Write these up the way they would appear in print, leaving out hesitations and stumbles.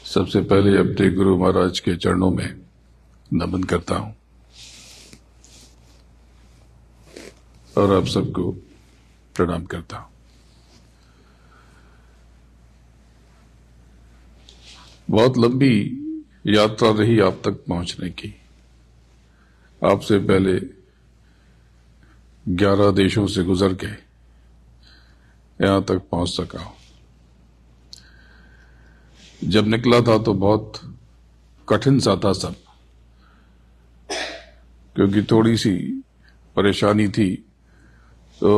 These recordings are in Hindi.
सबसे पहले अपने गुरु महाराज के चरणों में नमन करता हूं और आप सबको प्रणाम करता हूं। बहुत लंबी यात्रा रही आप तक पहुंचने की। आपसे पहले 11 देशों से गुजर के यहां तक पहुंच सका हूं। जब निकला था तो बहुत कठिन सा था सब, क्योंकि थोड़ी सी परेशानी थी। तो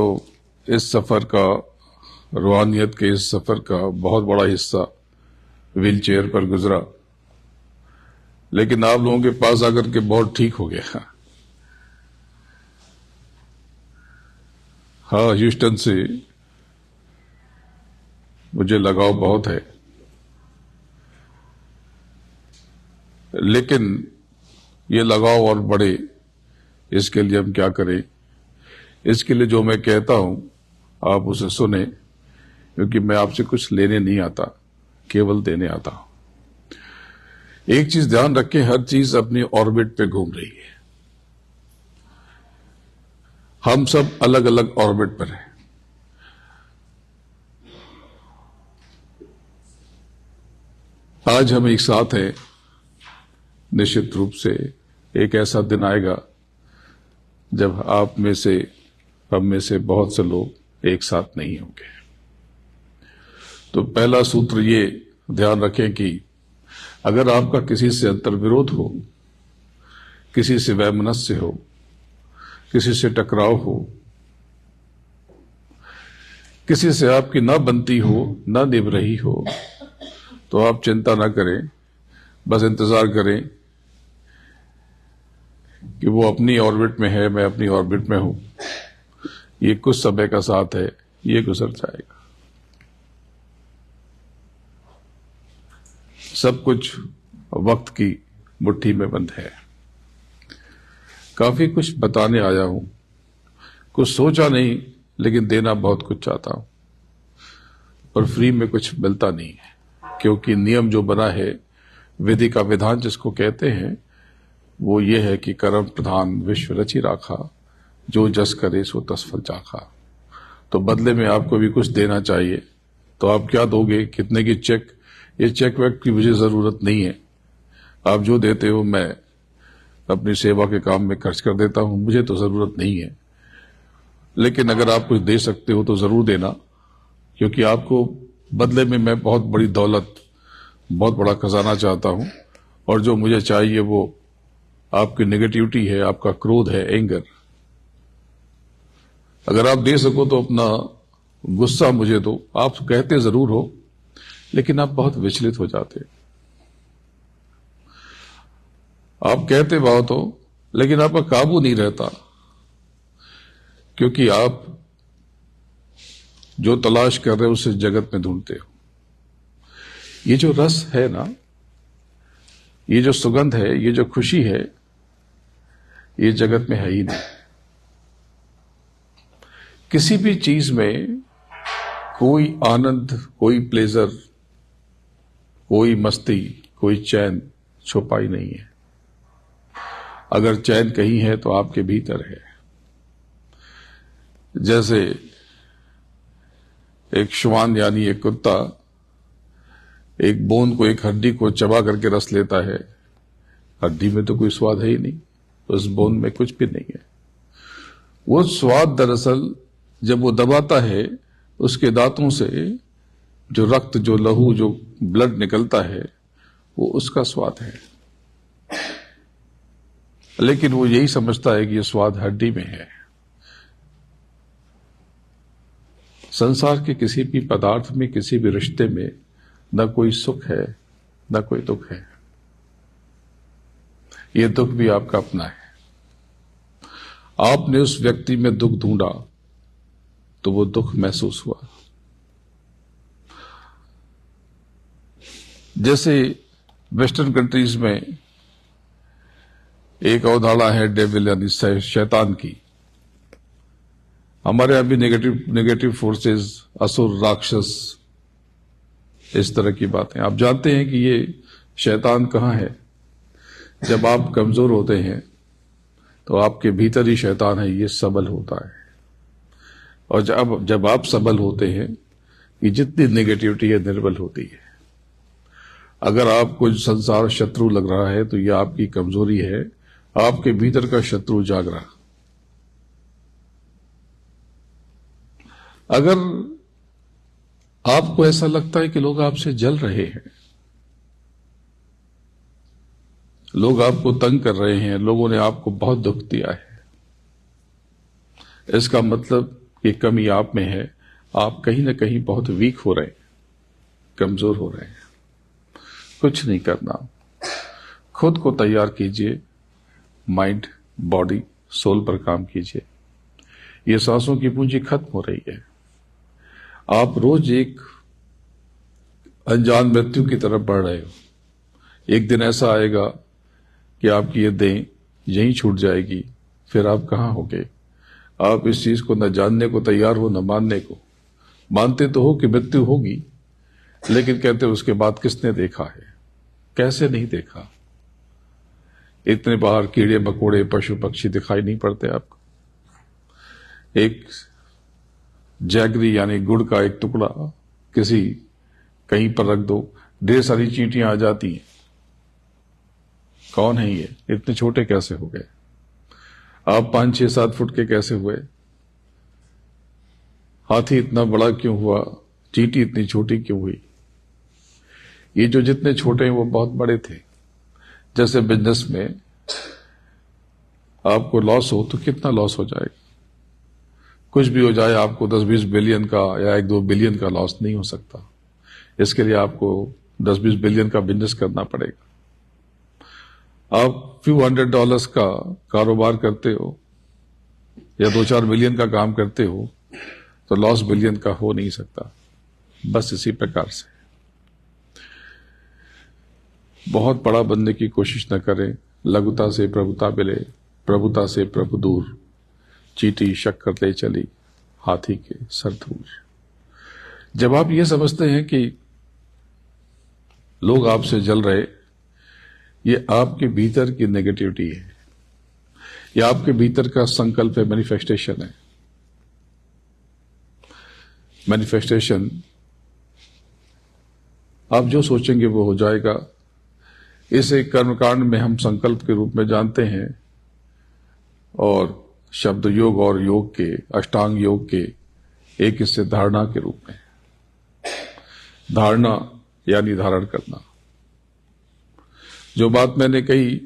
इस सफर का, रूहानियत के इस सफर का बहुत बड़ा हिस्सा व्हील चेयर पर गुजरा, लेकिन आप लोगों के पास आकर के बहुत ठीक हो गया। हाँ, ह्यूस्टन से मुझे लगाव बहुत है, लेकिन ये लगाव और बढ़े इसके लिए हम क्या करें। इसके लिए जो मैं कहता हूं आप उसे सुने, क्योंकि मैं आपसे कुछ लेने नहीं आता, केवल देने आता हूं। एक चीज ध्यान रखें, हर चीज अपनी ऑर्बिट पे घूम रही है। हम सब अलग अलग ऑर्बिट पर हैं। आज हम एक साथ हैं। निश्चित रूप से एक ऐसा दिन आएगा जब आप में से, हम में से बहुत से लोग एक साथ नहीं होंगे। तो पहला सूत्र ये ध्यान रखें कि अगर आपका किसी से अंतर्विरोध हो, किसी से वैमनस्य हो, किसी से टकराव हो, किसी से आपकी ना बनती हो, ना निभ रही हो, तो आप चिंता ना करें, बस इंतजार करें कि वो अपनी ऑर्बिट में है, मैं अपनी ऑर्बिट में हूं। ये कुछ समय का साथ है, ये गुजर जाएगा। सब कुछ वक्त की मुट्ठी में बंद है। काफी कुछ बताने आया हूं, कुछ सोचा नहीं, लेकिन देना बहुत कुछ चाहता हूं, पर फ्री में कुछ मिलता नहीं है। क्योंकि नियम जो बना है, विधि का विधान जिसको कहते हैं, वो ये है कि कर्म प्रधान विश्व रचि राखा, जो जस करे सो तस फल चाखा। तो बदले में आपको भी कुछ देना चाहिए। तो आप क्या दोगे, कितने की चेक? ये चेक वेक की मुझे जरूरत नहीं है। आप जो देते हो मैं अपनी सेवा के काम में खर्च कर देता हूं, मुझे तो जरूरत नहीं है। लेकिन अगर आप कुछ दे सकते हो तो जरूर देना, क्योंकि आपको बदले में मैं बहुत बड़ी दौलत, बहुत बड़ा खजाना चाहता हूं। और जो मुझे चाहिए वो आपकी नेगेटिविटी है, आपका क्रोध है, एंगर। अगर आप दे सको तो अपना गुस्सा मुझे दो। आप कहते जरूर हो, लेकिन आप बहुत विचलित हो जाते। आप कहते बहुत हो, लेकिन आपका काबू नहीं रहता, क्योंकि आप जो तलाश कर रहे हो उसे जगत में ढूंढते हो। ये जो रस है ना, ये जो सुगंध है, ये जो खुशी है, ये जगत में है ही नहीं। किसी भी चीज में कोई आनंद, कोई प्लेजर, कोई मस्ती, कोई चैन छुपा ही नहीं है। अगर चैन कहीं है तो आपके भीतर है। जैसे एक श्वान यानी एक कुत्ता एक बोन को, एक हड्डी को चबा करके रस लेता है। हड्डी में तो कोई स्वाद है ही नहीं, उस बोन में कुछ भी नहीं है। वो स्वाद दरअसल जब वो दबाता है, उसके दांतों से जो रक्त, जो लहू, जो ब्लड निकलता है, वो उसका स्वाद है। लेकिन वो यही समझता है कि ये स्वाद हड्डी में है। संसार के किसी भी पदार्थ में, किसी भी रिश्ते में न कोई सुख है, न कोई दुख है। ये दुख भी आपका अपना है। आपने उस व्यक्ति में दुख ढूंढा तो वो दुख महसूस हुआ। जैसे वेस्टर्न कंट्रीज में एक अवधारणा है डेविल यानी शैतान की। हमारे यहां भी नेगेटिव फोर्सेस, असुर, राक्षस, इस तरह की बातें। आप जानते हैं कि ये शैतान कहाँ है? जब आप कमजोर होते हैं तो आपके भीतर ही शैतान है, ये सबल होता है। और जब आप सबल होते हैं, ये जितनी नेगेटिविटी है निर्बल होती है। अगर आपको संसार शत्रु लग रहा है तो यह आपकी कमजोरी है, आपके भीतर का शत्रु जाग रहा। अगर आपको ऐसा लगता है कि लोग आपसे जल रहे हैं, लोग आपको तंग कर रहे हैं, लोगों ने आपको बहुत दुख दिया है, इसका मतलब कि कमी आप में है। आप कहीं ना कहीं बहुत वीक हो रहे हैं, कमजोर हो रहे हैं। कुछ नहीं करना, खुद को तैयार कीजिए, माइंड, बॉडी, सोल पर काम कीजिए। ये सांसों की पूंजी खत्म हो रही है। आप रोज एक अनजान मृत्यु की तरफ बढ़ रहे हो। एक दिन ऐसा आएगा कि आपकी ये देह यहीं छूट जाएगी, फिर आप कहां होगे? आप इस चीज को न जानने को तैयार हो, न मानने को। मानते तो हो कि मृत्यु होगी, लेकिन कहते हो उसके बाद किसने देखा है? कैसे नहीं देखा? इतने बाहर कीड़े मकोड़े पशु पक्षी दिखाई नहीं पड़ते आपको? एक जैगरी यानी गुड़ का एक टुकड़ा किसी कहीं पर रख दो, ढेर सारी चींटियां आ जाती हैं। कौन है ये? इतने छोटे कैसे हो गए? आप 5, 6, 7 फुट के कैसे हुए? हाथी इतना बड़ा क्यों हुआ? चींटी इतनी छोटी क्यों हुई? ये जो जितने छोटे हैं वो बहुत बड़े थे। जैसे बिजनेस में आपको लॉस हो तो कितना लॉस हो जाएगा? कुछ भी हो जाए, आपको 10-20 बिलियन का या 1-2 बिलियन का लॉस नहीं हो सकता। इसके लिए आपको 10-20 बिलियन का बिजनेस करना पड़ेगा। आप few $100 का कारोबार करते हो या 2-4 मिलियन का काम करते हो तो लॉस बिलियन का हो नहीं सकता। बस इसी प्रकार से बहुत बड़ा बनने की कोशिश न करें। लघुता से प्रभुता मिले, प्रभुता से प्रभु दूर। चींटी शक्कर ले चली, हाथी के सर दूर। जब आप ये समझते हैं कि लोग आपसे जल रहे, ये आपके भीतर की नेगेटिविटी है, ये आपके भीतर का संकल्प है, मैनिफेस्टेशन है। मैनिफेस्टेशन, आप जो सोचेंगे वो हो जाएगा। इसे कर्मकांड में हम संकल्प के रूप में जानते हैं, और शब्द योग और योग के, अष्टांग योग के एक हिस्से धारणा के रूप में। धारणा यानी धारण करना। जो बात मैंने कही,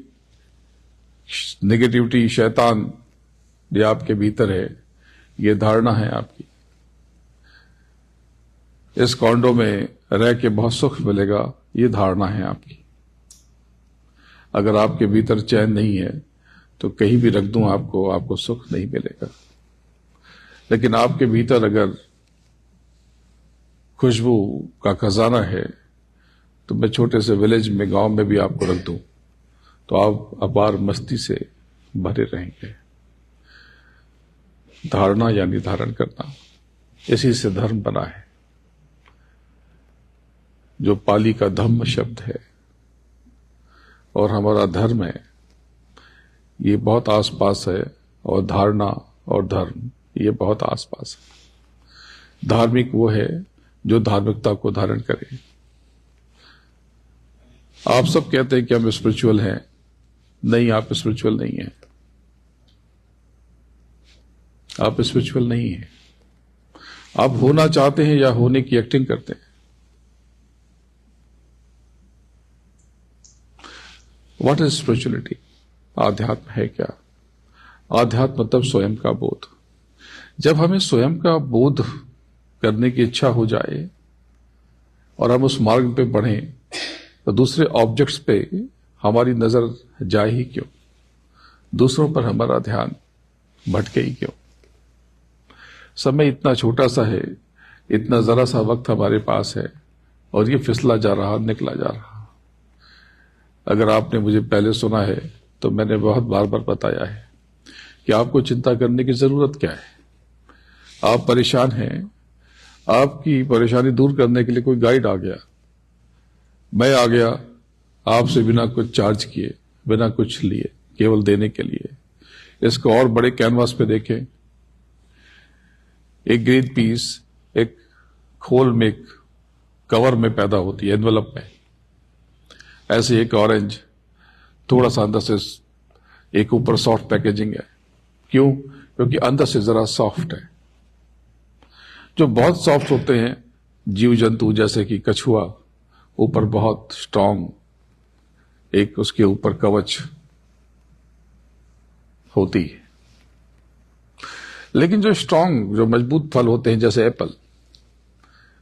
नेगेटिविटी, शैतान ये आपके भीतर है, ये धारणा है आपकी। इस कॉन्डो में रह के बहुत सुख मिलेगा, ये धारणा है आपकी। अगर आपके भीतर चैन नहीं है तो कहीं भी रख दूं आपको सुख नहीं मिलेगा। लेकिन आपके भीतर अगर खुशबू का खजाना है तो मैं छोटे से विलेज में, गांव में भी आपको रख दूं तो आप अपार मस्ती से भरे रहेंगे। धारणा यानी धारण करना, इसी से धर्म बना है। जो पाली का धम्म शब्द है और हमारा धर्म है, ये बहुत आसपास है, और धारणा और धर्म ये बहुत आसपास है। धार्मिक वो है जो धार्मिकता को धारण करे। आप सब कहते हैं कि हम स्पिरिचुअल हैं। नहीं, आप स्पिरिचुअल नहीं हैं। आप स्पिरिचुअल नहीं हैं। आप होना चाहते हैं या होने की एक्टिंग करते हैं। What is spirituality? आध्यात्म है क्या? आध्यात्म मतलब स्वयं का बोध। जब हमें स्वयं का बोध करने की इच्छा हो जाए और हम उस मार्ग पे बढ़ें, तो दूसरे ऑब्जेक्ट्स पे हमारी नजर जाए ही क्यों? दूसरों पर हमारा ध्यान भटके ही क्यों? समय इतना छोटा सा है, इतना जरा सा वक्त हमारे पास है, और ये फिसला जा रहा, निकला जा रहा। अगर आपने मुझे पहले सुना है तो मैंने बहुत बार बार बताया है कि आपको चिंता करने की जरूरत क्या है। आप परेशान हैं, आपकी परेशानी दूर करने के लिए कोई गाइड आ गया, मैं आ गया आपसे बिना कुछ चार्ज किए, बिना कुछ लिए, केवल देने के लिए। इसको और बड़े कैनवास पे देखें, एक ग्रीन पीस एक खोल में, एक कवर में पैदा होती है, एनवेलप में। ऐसे एक ऑरेंज थोड़ा सा अंदर से एक ऊपर सॉफ्ट पैकेजिंग है। क्यों? क्योंकि अंदर से जरा सॉफ्ट है। जो बहुत सॉफ्ट होते हैं जीव जंतु, जैसे कि कछुआ, ऊपर बहुत स्ट्रांग एक उसके ऊपर कवच होती है। लेकिन जो स्ट्रांग, जो मजबूत फल होते हैं जैसे एप्पल,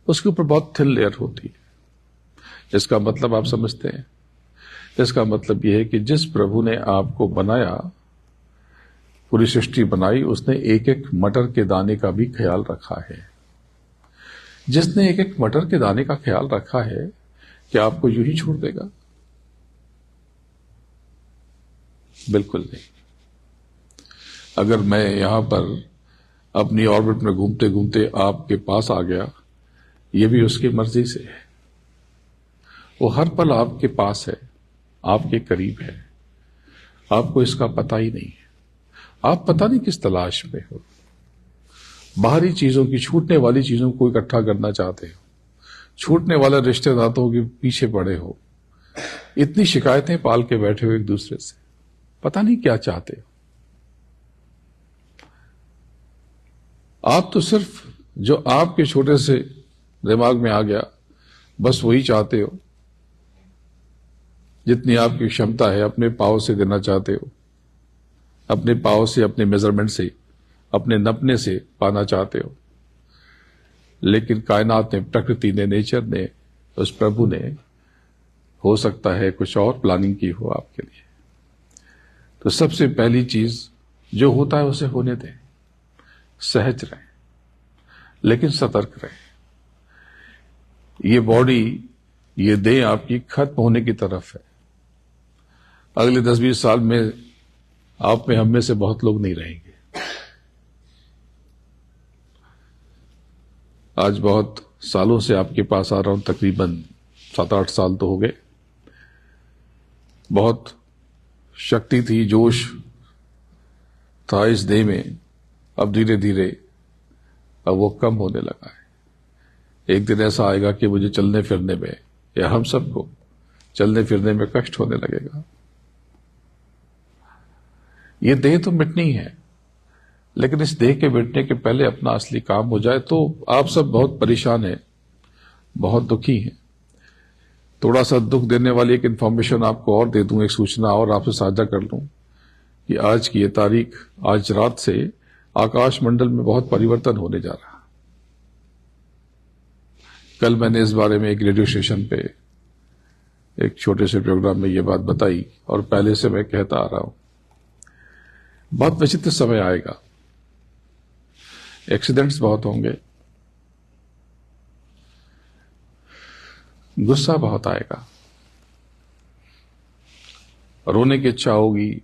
उसके ऊपर बहुत थिन लेयर होती है। इसका मतलब आप समझते हैं? इसका मतलब यह है कि जिस प्रभु ने आपको बनाया, पूरी सृष्टि बनाई, उसने एक एक मटर के दाने का भी ख्याल रखा है। जिसने एक एक मटर के दाने का ख्याल रखा है, क्या आपको यूं ही छोड़ देगा? बिल्कुल नहीं। अगर मैं यहां पर अपनी ऑर्बिट में घूमते घूमते आपके पास आ गया, यह भी उसकी मर्जी से है। वो हर पल आपके पास है, आपके करीब है, आपको इसका पता ही नहीं है। आप पता नहीं किस तलाश में हो। बाहरी चीजों की, छूटने वाली चीजों को इकट्ठा करना चाहते हो, छूटने वाले रिश्ते नातों के पीछे पड़े हो, इतनी शिकायतें पाल के बैठे हो एक दूसरे से, पता नहीं क्या चाहते हो। आप तो सिर्फ जो आपके छोटे से दिमाग में आ गया, बस वही चाहते हो। जितनी आपकी क्षमता है अपने पाव से देना चाहते हो, अपने पाव से, अपने मेजरमेंट से, अपने नपने से पाना चाहते हो। लेकिन कायनात ने, प्रकृति ने, नेचर ने, उस प्रभु ने, हो सकता है कुछ और प्लानिंग की हो आपके लिए। तो सबसे पहली चीज जो होता है उसे होने दें, सहज रहें, लेकिन सतर्क रहें। ये बॉडी, ये देह आपकी खत्म होने की तरफ है। अगले 10-20 साल में आप में, हम में से बहुत लोग नहीं रहेंगे। आज बहुत सालों से आपके पास आ रहा हूं, तकरीबन 7-8 साल तो हो गए। बहुत शक्ति थी, जोश था इस देह में। अब धीरे धीरे अब वो कम होने लगा है। एक दिन ऐसा आएगा कि मुझे चलने फिरने में, या हम सबको चलने फिरने में कष्ट होने लगेगा। ये देह तो मिटनी है, लेकिन इस देह के मिटने के पहले अपना असली काम हो जाए। तो आप सब बहुत परेशान हैं, बहुत दुखी हैं। थोड़ा सा दुख देने वाली एक इंफॉर्मेशन आपको और दे दूं, एक सूचना और आपसे साझा कर लूं कि आज की ये तारीख, आज रात से आकाश मंडल में बहुत परिवर्तन होने जा रहा। कल मैंने इस बारे में एक रेडियो स्टेशन पे एक छोटे से प्रोग्राम में ये बात बताई, और पहले से मैं कहता आ रहा हूं, बहुत विचित्र समय आएगा। एक्सीडेंट्स बहुत होंगे, गुस्सा बहुत आएगा, रोने की इच्छा होगी,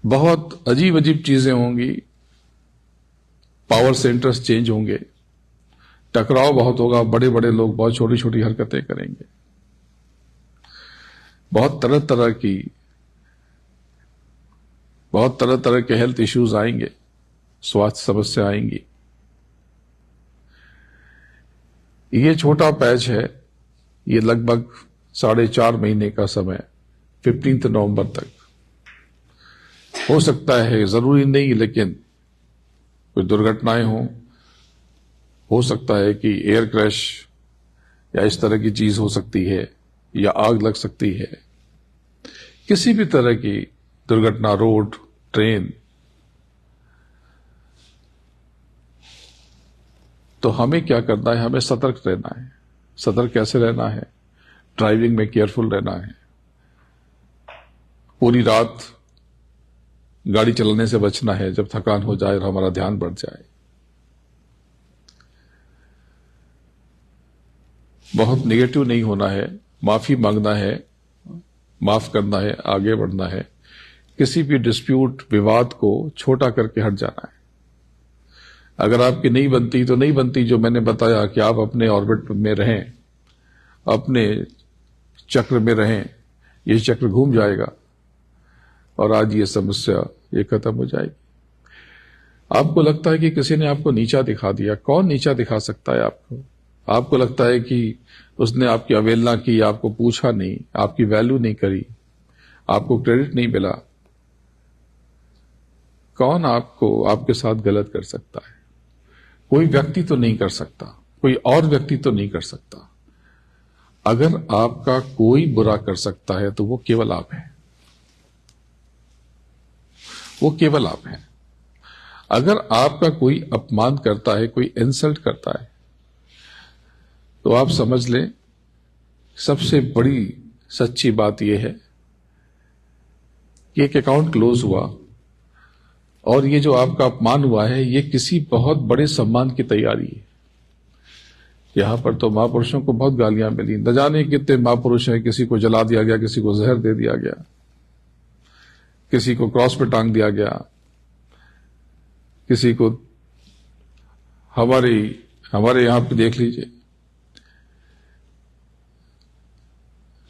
बहुत अजीब अजीब चीजें होंगी, पावर सेंटर्स चेंज होंगे, टकराव बहुत होगा, बड़े बड़े लोग बहुत छोटी छोटी हरकतें करेंगे, बहुत तरह तरह के हेल्थ इश्यूज आएंगे, स्वास्थ्य समस्या आएंगी। ये छोटा पैच है, ये लगभग 4.5 महीने का समय, 15 नवंबर तक हो सकता है। जरूरी नहीं, लेकिन कोई दुर्घटनाएं हो सकता है कि एयर क्रैश या इस तरह की चीज हो सकती है, या आग लग सकती है। किसी भी तरह की दुर्घटना, रोड, ट्रेन, तो हमें क्या करना है? हमें सतर्क रहना है। सतर्क कैसे रहना है? ड्राइविंग में केयरफुल रहना है। पूरी रात गाड़ी चलाने से बचना है, जब थकान हो जाए और हमारा ध्यान बढ़ जाए। बहुत नेगेटिव नहीं होना है, माफी मांगना है, माफ करना है, आगे बढ़ना है। किसी भी डिस्प्यूट, विवाद को छोटा करके हट जाना है। अगर आपकी नहीं बनती तो नहीं बनती, जो मैंने बताया कि आप अपने ऑर्बिट में रहें, अपने चक्र में रहें, ये चक्र घूम जाएगा और आज ये समस्या ये खत्म हो जाएगी। आपको लगता है कि किसी ने आपको नीचा दिखा दिया, कौन नीचा दिखा सकता है आपको? आपको लगता है कि उसने आपकी अवहेलना की, आपको पूछा नहीं, आपकी वैल्यू नहीं करी, आपको क्रेडिट नहीं मिला। कौन आपको आपके साथ गलत कर सकता है? कोई व्यक्ति तो नहीं कर सकता, कोई और व्यक्ति तो नहीं कर सकता। अगर आपका कोई बुरा कर सकता है तो वो केवल आप हैं, वो केवल आप हैं। अगर आपका कोई अपमान करता है, कोई इंसल्ट करता है, तो आप समझ लें सबसे बड़ी सच्ची बात यह है कि एक अकाउंट क्लोज हुआ और ये जो आपका अपमान हुआ है ये किसी बहुत बड़े सम्मान की तैयारी है। यहां पर तो महापुरुषों को बहुत गालियां मिली, न जाने कितने महापुरुष हैं, किसी को जला दिया गया, किसी को जहर दे दिया गया, किसी को क्रॉस पे टांग दिया गया, किसी को हमारे यहां पे देख लीजिए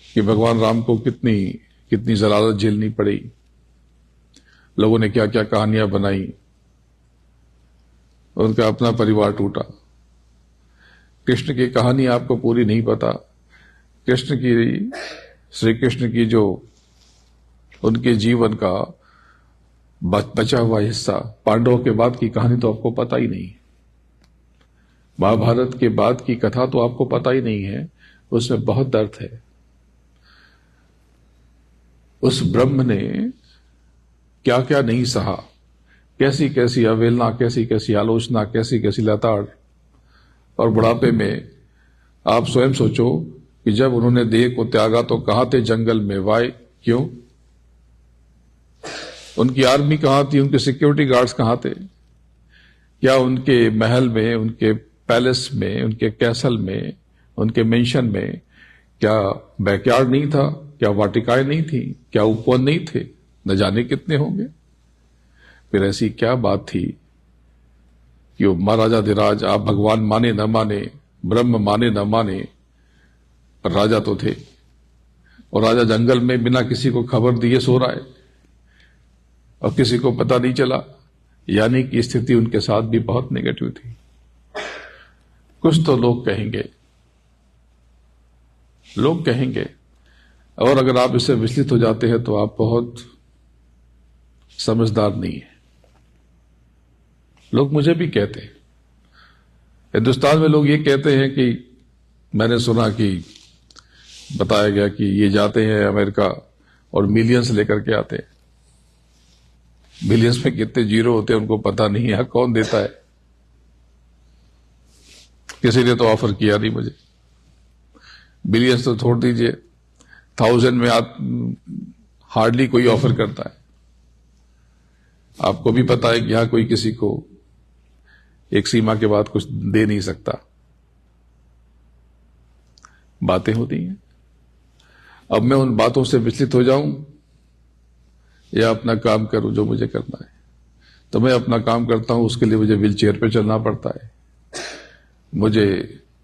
कि भगवान राम को कितनी जलालत झेलनी पड़ी, लोगों ने क्या क्या कहानियां बनाई, उनका अपना परिवार टूटा। कृष्ण की कहानी आपको पूरी नहीं पता। श्री कृष्ण की जो उनके जीवन का बचा हुआ हिस्सा, पांडवों के बाद की कहानी तो आपको पता ही नहीं। महाभारत के बाद की कथा तो आपको पता ही नहीं है। उसमें बहुत दर्द है। उस ब्रह्म ने क्या क्या नहीं सहा, कैसी कैसी अवहेलना, कैसी कैसी आलोचना, कैसी कैसी लताड़। और बुढ़ापे में आप स्वयं सोचो कि जब उन्होंने देह को त्यागा तो कहां थे? जंगल में। वाई? क्यों? उनकी आर्मी कहां थी? उनके सिक्योरिटी गार्ड्स कहां थे? क्या उनके महल में, उनके पैलेस में, उनके कैसल में, उनके मेंशन में क्या बैकयार्ड नहीं था? क्या वाटिकाएं नहीं थी? क्या उपवन नहीं थे? न जाने कितने होंगे। फिर ऐसी क्या बात थी कि वो महाराजाधिराज, आप भगवान माने न माने, ब्रह्म माने न माने, पर राजा तो थे। और राजा जंगल में बिना किसी को खबर दिए सो रहा है और किसी को पता नहीं चला। यानी कि स्थिति उनके साथ भी बहुत नेगेटिव थी। कुछ तो लोग कहेंगे। और अगर आप इससे विचलित हो जाते हैं तो आप बहुत समझदार नहीं है। लोग मुझे भी कहते हैं, हिंदुस्तान में लोग ये कहते हैं कि मैंने सुना कि बताया गया कि ये जाते हैं अमेरिका और मिलियंस लेकर के आते हैं। मिलियंस में कितने जीरो होते हैं उनको पता नहीं है, कौन देता है। किसी ने तो ऑफर किया नहीं मुझे। बिलियंस तो छोड़ दीजिए, 1000 में हार्डली कोई ऑफर करता है। आपको भी पता है कि यहां कोई किसी को एक सीमा के बाद कुछ दे नहीं सकता। बातें होती हैं। अब मैं उन बातों से विचलित हो जाऊं या अपना काम करूं जो मुझे करना है, तो मैं अपना काम करता हूं। उसके लिए मुझे व्हील चेयर पे चलना पड़ता है, मुझे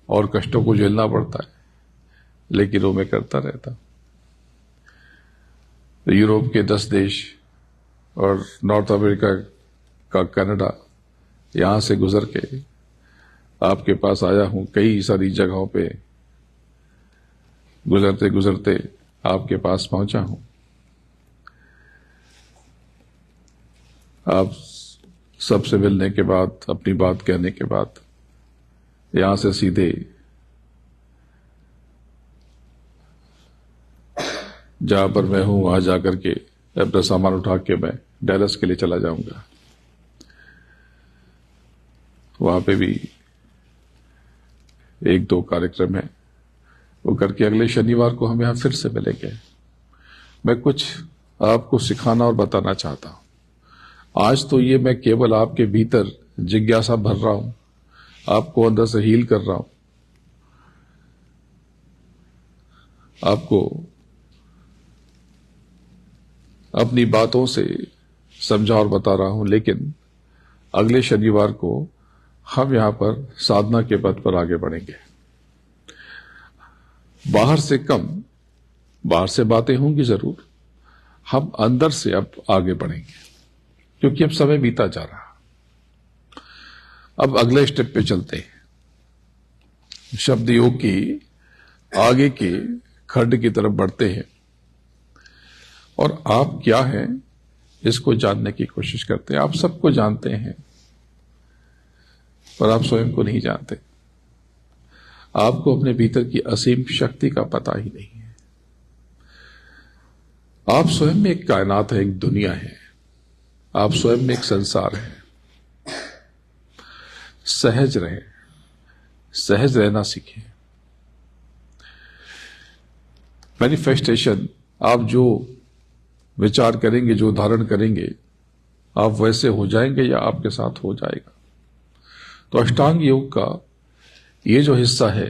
और कष्टों को झेलना पड़ता है, लेकिन वो मैं करता रहता हूं। तो यूरोप के 10 देश और नॉर्थ अमेरिका का कनाडा, यहां से गुजर के आपके पास आया हूं। कई सारी जगहों पे गुजरते गुजरते आपके पास पहुंचा हूं। आप सबसे मिलने के बाद, अपनी बात कहने के बाद, यहां से सीधे जहां पर मैं हूं वहां जाकर के अपना सामान उठा के मैं डैलस के लिए चला जाऊंगा। वहां पे भी 1-2 कार्यक्रम है, वो करके अगले शनिवार को हम यहां फिर से मिलेंगे। मैं कुछ आपको सिखाना और बताना चाहता हूं। आज तो ये मैं केवल आपके भीतर जिज्ञासा भर रहा हूं, आपको अंदर से हील कर रहा हूं, आपको अपनी बातों से समझा और बता रहा हूं। लेकिन अगले शनिवार को हम यहां पर साधना के पथ पर आगे बढ़ेंगे। बाहर से कम, बाहर से बातें होंगी जरूर, हम अंदर से अब आगे बढ़ेंगे, क्योंकि अब समय बीता जा रहा। अब अगले स्टेप पे चलते हैं। शब्द योग की आगे के खंड की तरफ बढ़ते हैं और आप क्या हैं इसको जानने की कोशिश करते हैं। आप सबको जानते हैं, पर आप स्वयं को नहीं जानते। आपको अपने भीतर की असीम शक्ति का पता ही नहीं है। आप स्वयं में एक कायनात है, एक दुनिया है, आप स्वयं में एक संसार है। सहज रहें, सहज रहना सीखें। मैनिफेस्टेशन, आप जो विचार करेंगे, जो धारण करेंगे, आप वैसे हो जाएंगे या आपके साथ हो जाएगा। तो अष्टांग योग का ये जो हिस्सा है,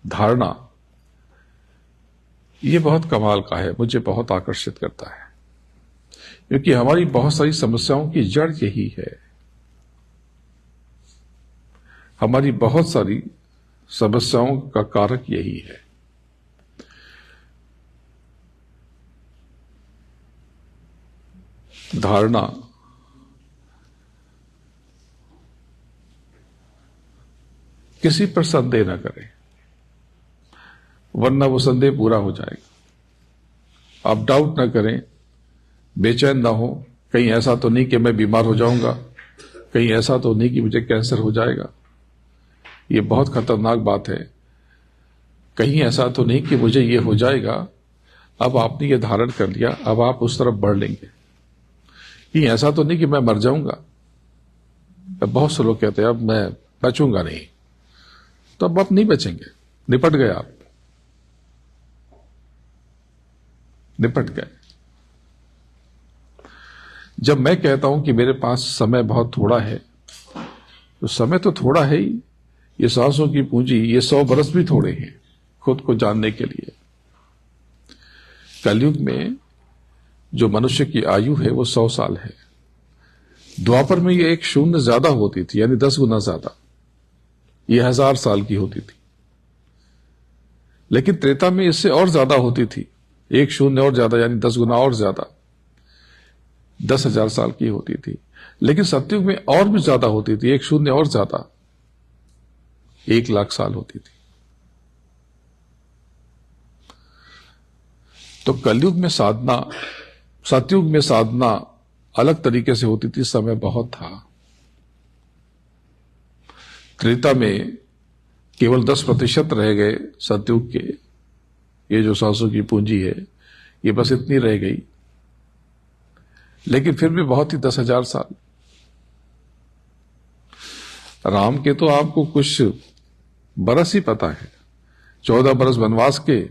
धारणा, ये बहुत कमाल का है, मुझे बहुत आकर्षित करता है, क्योंकि हमारी बहुत सारी समस्याओं की जड़ यही है। हमारी बहुत सारी समस्याओं का कारक यही है। धारणा किसी पर संदेह न करें, वरना वो संदेह पूरा हो जाएगा। आप डाउट न करें, बेचैन ना हो, कहीं ऐसा तो नहीं कि मैं बीमार हो जाऊंगा, कहीं ऐसा तो नहीं कि मुझे कैंसर हो जाएगा। ये बहुत खतरनाक बात है। कहीं ऐसा तो नहीं कि मुझे ये हो जाएगा। अब आपने ये धारण कर लिया, अब आप उस तरफ बढ़ लेंगे। कहीं ऐसा तो नहीं कि मैं मर जाऊंगा। बहुत से लोग कहते हैं अब मैं बचूंगा नहीं, तो अब आप नहीं बचेंगे, निपट गए, आप निपट गए। जब मैं कहता हूं कि मेरे पास समय बहुत थोड़ा है, तो समय तो थोड़ा है ही। ये सांसों की पूंजी, ये 100 बरस भी थोड़े हैं खुद को जानने के लिए। कलयुग में जो मनुष्य की आयु है वो 100 साल है। द्वापर में ये एक शून्य ज्यादा होती थी, यानी 10 गुना ज्यादा, ये 1000 साल की होती थी। लेकिन त्रेता में इससे और ज्यादा होती थी, एक शून्य और ज्यादा, यानी 10 गुना और ज्यादा, 10,000 साल की होती थी। लेकिन सतयुग में और भी ज्यादा होती थी, एक शून्य और ज्यादा, 1,00,000 साल होती थी। तो कलयुग में साधना, सतयुग में साधना अलग तरीके से होती थी, समय बहुत था। त्रेता में केवल 10% रह गए सतयुग के। ये जो सांसों की पूंजी है, ये बस इतनी रह गई, लेकिन फिर भी बहुत ही 10,000 साल। राम के तो आपको कुछ बरस ही पता है, 14 बरस वनवास के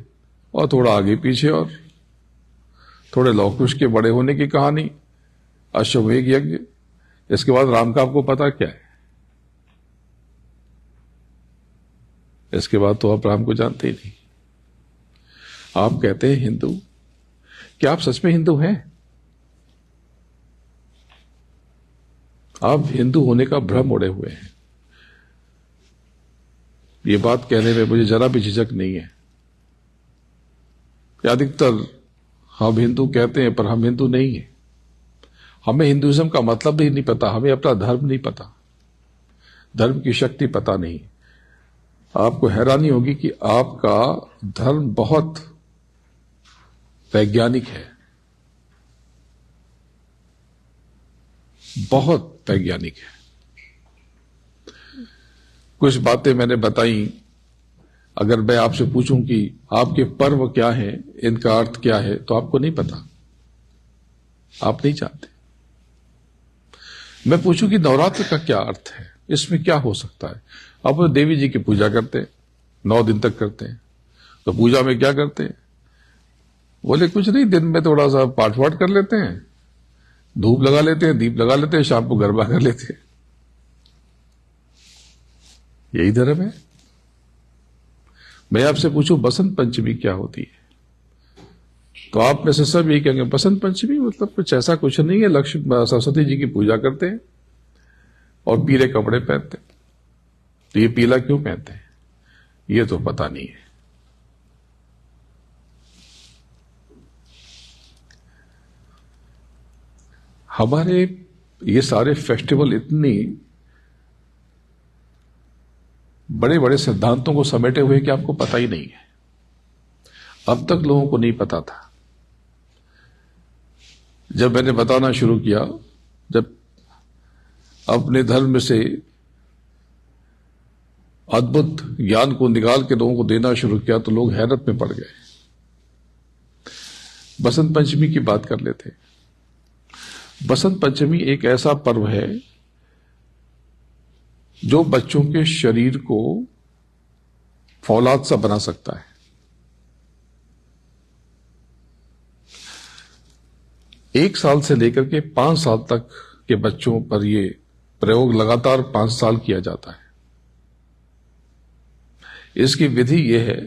और थोड़ा आगे पीछे, और थोड़े लौह कुश के बड़े होने की कहानी, अश्वमेध यज्ञ। इसके बाद राम का आपको पता क्या है? इसके बाद तो आप राम को जानते ही नहीं। आप कहते हैं हिंदू, क्या आप सच में हिंदू हैं? आप हिंदू होने का भ्रम ओढ़े हुए हैं। ये बात कहने में मुझे जरा भी झिझक नहीं है। अधिकतर हम हिंदू कहते हैं, पर हम हिंदू नहीं हैं। हमें हिंदुइज्म का मतलब ही नहीं पता, हमें अपना धर्म नहीं पता, धर्म की शक्ति पता नहीं। आपको हैरानी होगी कि आपका धर्म बहुत वैज्ञानिक है, बहुत वैज्ञानिक है। कुछ बातें मैंने बताई, अगर मैं आपसे पूछूं कि आपके पर्व क्या हैं, इनका अर्थ क्या है, तो आपको नहीं पता, आप नहीं जानते। मैं पूछूं कि नवरात्र का क्या अर्थ है, इसमें क्या हो सकता है। आप देवी जी की पूजा करते हैं, 9 दिन तक करते हैं, तो पूजा में क्या करते हैं? बोले कुछ नहीं, दिन में थोड़ा सा पाठ वाठ कर लेते हैं, धूप लगा लेते हैं, दीप लगा लेते हैं, शाम को गरबा कर लेते हैं। यही धर्म है। मैं आपसे पूछूं बसंत पंचमी क्या होती है, तो आप में से सब यही कहेंगे बसंत पंचमी मतलब कुछ ऐसा कुछ नहीं है, लक्ष्मी सरस्वती जी की पूजा करते हैं, और पीले कपड़े पहनते। तो ये पीला क्यों पहनते हैं, ये तो पता नहीं है। हमारे ये सारे फेस्टिवल इतनी बड़े बड़े सिद्धांतों को समेटे हुए कि आपको पता ही नहीं है। अब तक लोगों को नहीं पता था। जब मैंने बताना शुरू किया, जब अपने धर्म से अद्भुत ज्ञान को निकाल के लोगों को देना शुरू किया, तो लोग हैरत में पड़ गए। बसंत पंचमी की बात कर लेते। बसंत पंचमी एक ऐसा पर्व है जो बच्चों के शरीर को फौलाद सा बना सकता है। एक साल से लेकर के 5 साल तक के बच्चों पर यह प्रयोग लगातार 5 साल किया जाता है। इसकी विधि यह है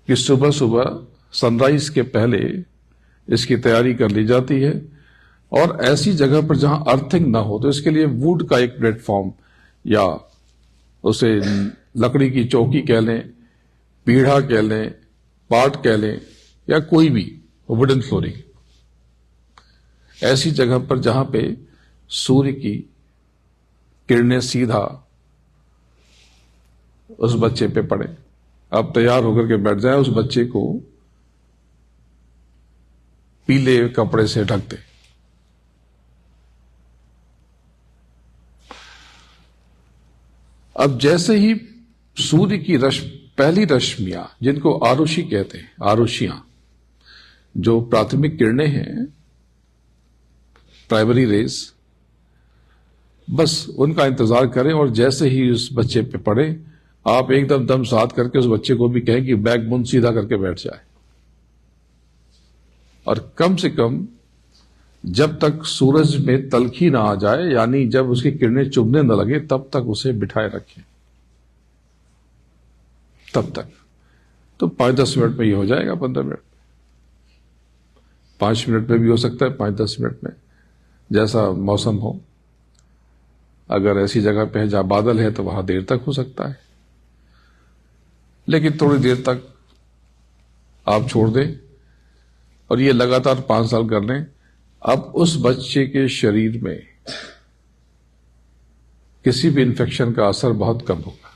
कि सुबह सुबह सनराइज के पहले इसकी तैयारी कर ली जाती है, और ऐसी जगह पर जहां अर्थिंग ना हो, तो इसके लिए वुड का एक प्लेटफॉर्म या उसे लकड़ी की चौकी कह लें, पीढ़ा कह लें, पाट कह लें, या कोई भी वुडन फ्लोरिंग, ऐसी जगह पर जहां पे सूर्य की किरणें सीधा उस बच्चे पे पड़े। आप तैयार होकर के बैठ जाए, उस बच्चे को पीले कपड़े से ढक दे। अब जैसे ही सूर्य की पहली रश्मियां, जिनको आरुषि कहते हैं, आरुषियां, जो प्राथमिक किरणें हैं, प्राइमरी रेज, बस उनका इंतजार करें, और जैसे ही उस बच्चे पे पड़े, आप एकदम दम साध करके उस बच्चे को भी कहें कि बैक मुंह सीधा करके बैठ जाए, और कम से कम जब तक सूरज में तलखी ना आ जाए, यानी जब उसकी किरणें चुभने न लगे, तब तक उसे बिठाए रखें। तब तक तो 5-10 मिनट में ये हो जाएगा, 15 मिनट, 5 मिनट में भी हो सकता है, 5-10 मिनट में, जैसा मौसम हो। अगर ऐसी जगह पे है जहां बादल है तो वहां देर तक हो सकता है, लेकिन थोड़ी देर तक आप छोड़ दें, और ये लगातार 5 साल कर लें। अब उस बच्चे के शरीर में किसी भी इंफेक्शन का असर बहुत कम होगा,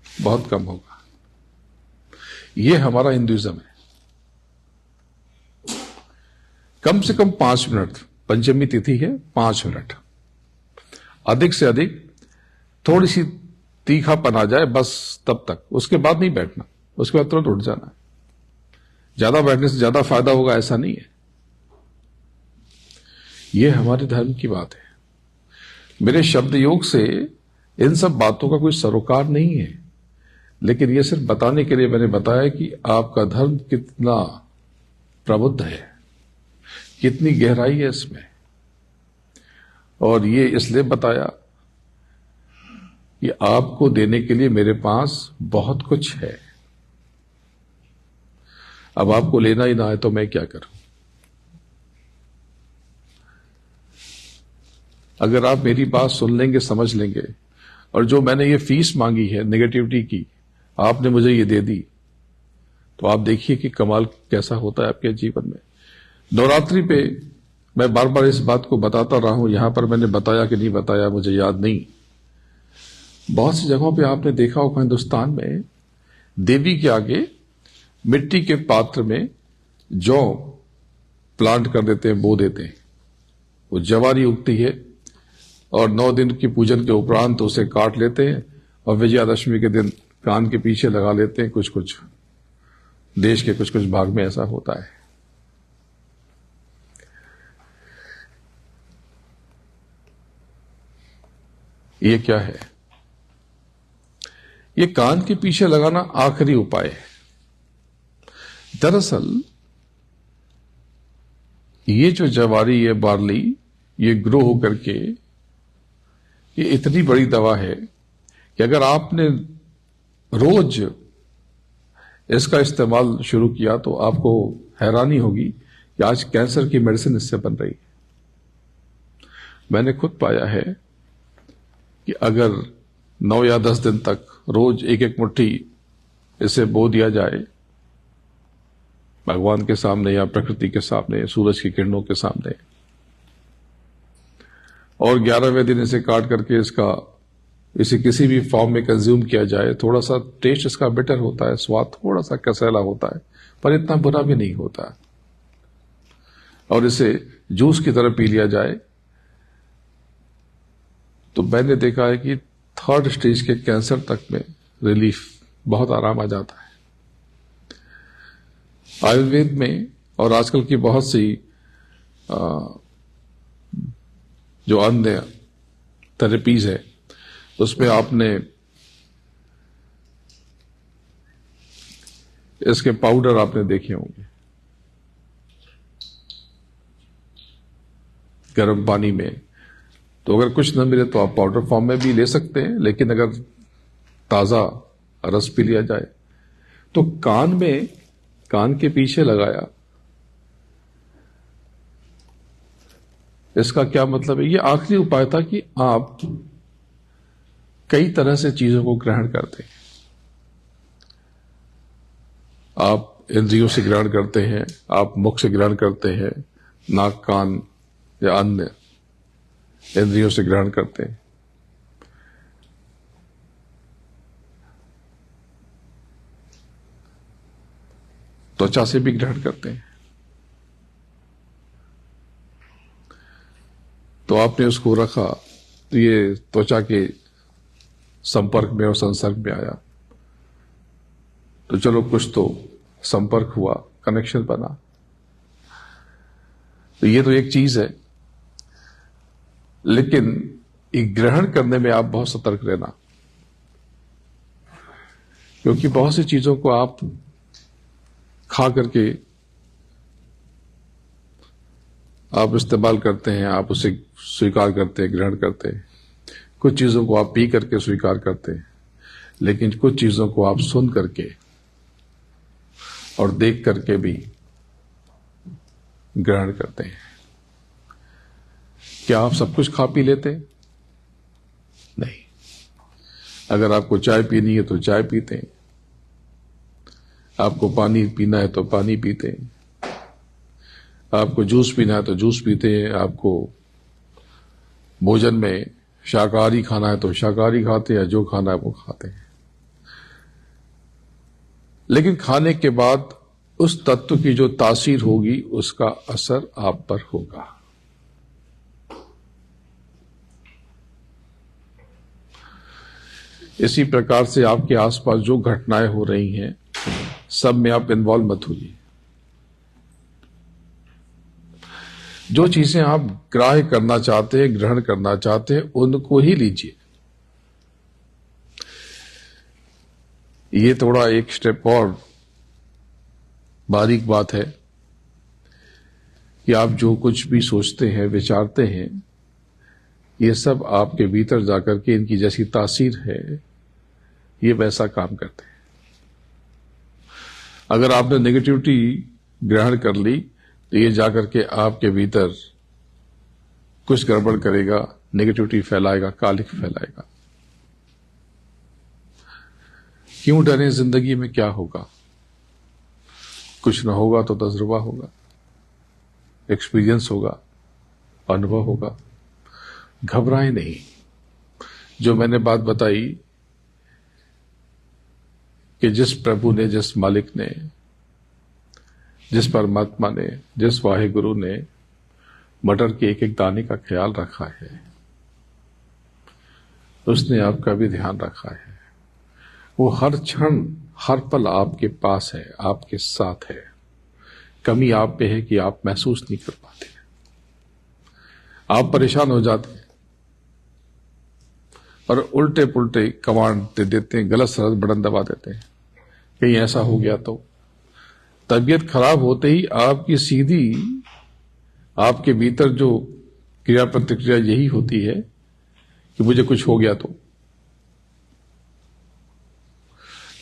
बहुत कम होगा। ये हमारा हिंदुइज्म है। कम से कम 5 मिनट, पंचमी तिथि है, 5 मिनट, अधिक से अधिक थोड़ी सी तीखापन आ जाए, बस तब तक। उसके बाद नहीं बैठना, उसके बाद तुरंत उठ जाना। ज्यादा बैठने से ज्यादा फायदा होगा ऐसा नहीं है। यह हमारे धर्म की बात है। मेरे शब्द योग से इन सब बातों का कोई सरोकार नहीं है, लेकिन यह सिर्फ बताने के लिए मैंने बताया कि आपका धर्म कितना प्रबुद्ध है, कितनी गहराई है इसमें। और ये इसलिए बताया कि आपको देने के लिए मेरे पास बहुत कुछ है। अब आपको लेना ही ना है तो मैं क्या करूं? अगर आप मेरी बात सुन लेंगे, समझ लेंगे, और जो मैंने ये फीस मांगी है नेगेटिविटी की, आपने मुझे ये दे दी, तो आप देखिए कि कमाल कैसा होता है आपके जीवन में। नवरात्रि पे मैं बार बार इस बात को बताता रहा हूं, यहां पर मैंने बताया कि नहीं बताया मुझे याद नहीं। बहुत सी जगहों पे आपने देखा होगा हिंदुस्तान में, देवी के आगे मिट्टी के पात्र में जौ प्लांट कर देते हैं, बो देते हैं। वो जवारी उगती है, और 9 दिन की पूजन के उपरांत उसे काट लेते हैं, और विजयादशमी के दिन कान के पीछे लगा लेते हैं। कुछ कुछ देश के कुछ कुछ भाग में ऐसा होता है। ये क्या है? ये कान के पीछे लगाना आखिरी उपाय है। दरअसल ये जो जवारी, ये बार्ली, ये ग्रो होकर के ये इतनी बड़ी दवा है कि अगर आपने रोज इसका इस्तेमाल शुरू किया तो आपको हैरानी होगी कि आज कैंसर की मेडिसिन इससे बन रही है। मैंने खुद पाया है कि अगर 9 या 10 दिन तक रोज एक एक मुट्ठी इसे बो दिया जाए भगवान के सामने या प्रकृति के सामने, सूरज की किरणों के सामने, और 11वें दिन इसे काट करके इसे किसी भी फॉर्म में कंज्यूम किया जाए, थोड़ा सा टेस्ट इसका बेटर होता है, स्वाद थोड़ा सा कसैला होता है, पर इतना बुरा भी नहीं होता। और इसे जूस की तरह पी लिया जाए तो मैंने देखा है कि 3rd स्टेज के कैंसर तक में रिलीफ, बहुत आराम आ जाता है। आयुर्वेद में और आजकल की बहुत सी जो अन्य थेरेपीज है उसमें आपने इसके पाउडर आपने देखे होंगे, गर्म पानी में। तो अगर कुछ न मिले तो आप पाउडर फॉर्म में भी ले सकते हैं, लेकिन अगर ताजा रस पी लिया जाए तो कान के पीछे लगाया, इसका क्या मतलब है? ये आखिरी उपाय था कि आप कई तरह से चीजों को ग्रहण करते हैं। आप इंद्रियों से ग्रहण करते हैं, आप मुख से ग्रहण करते हैं, नाक, कान या अन्य इंद्रियों से ग्रहण करते हैं। त्वचा से भी ग्रहण करते हैं। तो आपने उसको रखा तो ये त्वचा के संपर्क में और संसर्ग में आया, तो चलो कुछ तो संपर्क हुआ, कनेक्शन बना। तो ये तो एक चीज है, लेकिन एक ग्रहण करने में आप बहुत सतर्क रहना, क्योंकि बहुत सी चीजों को आप खा करके आप इस्तेमाल करते हैं, आप उसे स्वीकार करते हैं, ग्रहण करते हैं। कुछ चीजों को आप पी करके स्वीकार करते हैं, लेकिन कुछ चीजों को आप सुन करके और देख करके भी ग्रहण करते हैं। क्या आप सब कुछ खा पी लेते हैं? नहीं। अगर आपको चाय पीनी है तो चाय पीते हैं, आपको पानी पीना है तो पानी पीते हैं, आपको जूस पीना है तो जूस पीते हैं, आपको भोजन में शाकाहारी खाना है तो शाकाहारी खाते हैं, जो खाना है वो खाते हैं। लेकिन खाने के बाद उस तत्व की जो तासीर होगी उसका असर आप पर होगा। इसी प्रकार से आपके आसपास जो घटनाएं हो रही हैं सब में आप इन्वॉल्व मत होइए। जो चीजें आप ग्राह्य करना चाहते हैं, ग्रहण करना चाहते हैं, उनको ही लीजिए। ये थोड़ा एक स्टेप और बारीक बात है कि आप जो कुछ भी सोचते हैं, विचारते हैं, ये सब आपके भीतर जाकर के इनकी जैसी तासीर है, ये वैसा काम करते हैं। अगर आपने नेगेटिविटी ग्रहण कर ली तो ये जाकर के आपके भीतर कुछ गड़बड़ करेगा, नेगेटिविटी फैलाएगा, कालिख फैलाएगा। क्यों डरें? जिंदगी में क्या होगा? कुछ ना होगा तो तजुर्बा होगा, एक्सपीरियंस होगा, अनुभव होगा। घबराएं नहीं। जो मैंने बात बताई कि जिस प्रभु ने, जिस मालिक ने, जिस परमात्मा ने, जिस वाहिगुरु ने मटर के एक एक दाने का ख्याल रखा है, उसने आपका भी ध्यान रखा है। वो हर क्षण, हर पल आपके पास है, आपके साथ है। कमी आप पे है कि आप महसूस नहीं कर पाते। आप परेशान हो जाते हैं और उल्टे पुल्टे कमांड दे देते हैं, गलत सरहद बटन दबा देते हैं, कहीं ऐसा हो गया तो। तबीयत खराब होते ही आपकी सीधी, आपके भीतर जो क्रिया प्रतिक्रिया यही होती है कि मुझे कुछ हो गया तो,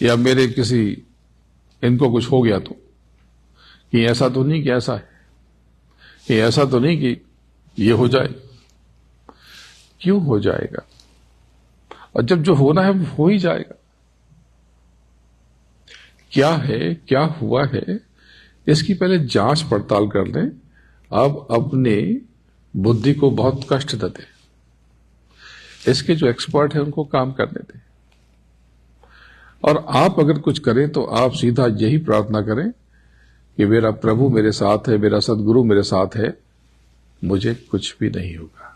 या मेरे किसी, इनको कुछ हो गया तो, कि ऐसा तो नहीं कि ऐसा है। कि ऐसा तो नहीं कि ये हो जाए। क्यों हो जाएगा? और जब जो होना है वो हो ही जाएगा। क्या है, क्या हुआ है, इसकी पहले जांच पड़ताल कर लें। आप अपने बुद्धि को बहुत कष्ट देते, इसके जो एक्सपर्ट हैं उनको काम करने दें। और आप अगर कुछ करें तो आप सीधा यही प्रार्थना करें कि मेरा प्रभु मेरे साथ है, मेरा सदगुरु मेरे साथ है, मुझे कुछ भी नहीं होगा।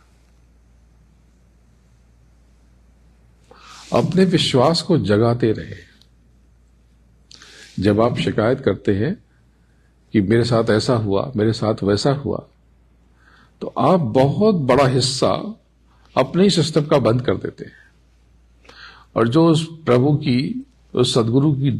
अपने विश्वास को जगाते रहे। जब आप शिकायत करते हैं कि मेरे साथ ऐसा हुआ, मेरे साथ वैसा हुआ, तो आप बहुत बड़ा हिस्सा अपने ही सिस्टम का बंद कर देते हैं। और जो उस प्रभु की, उस सदगुरु की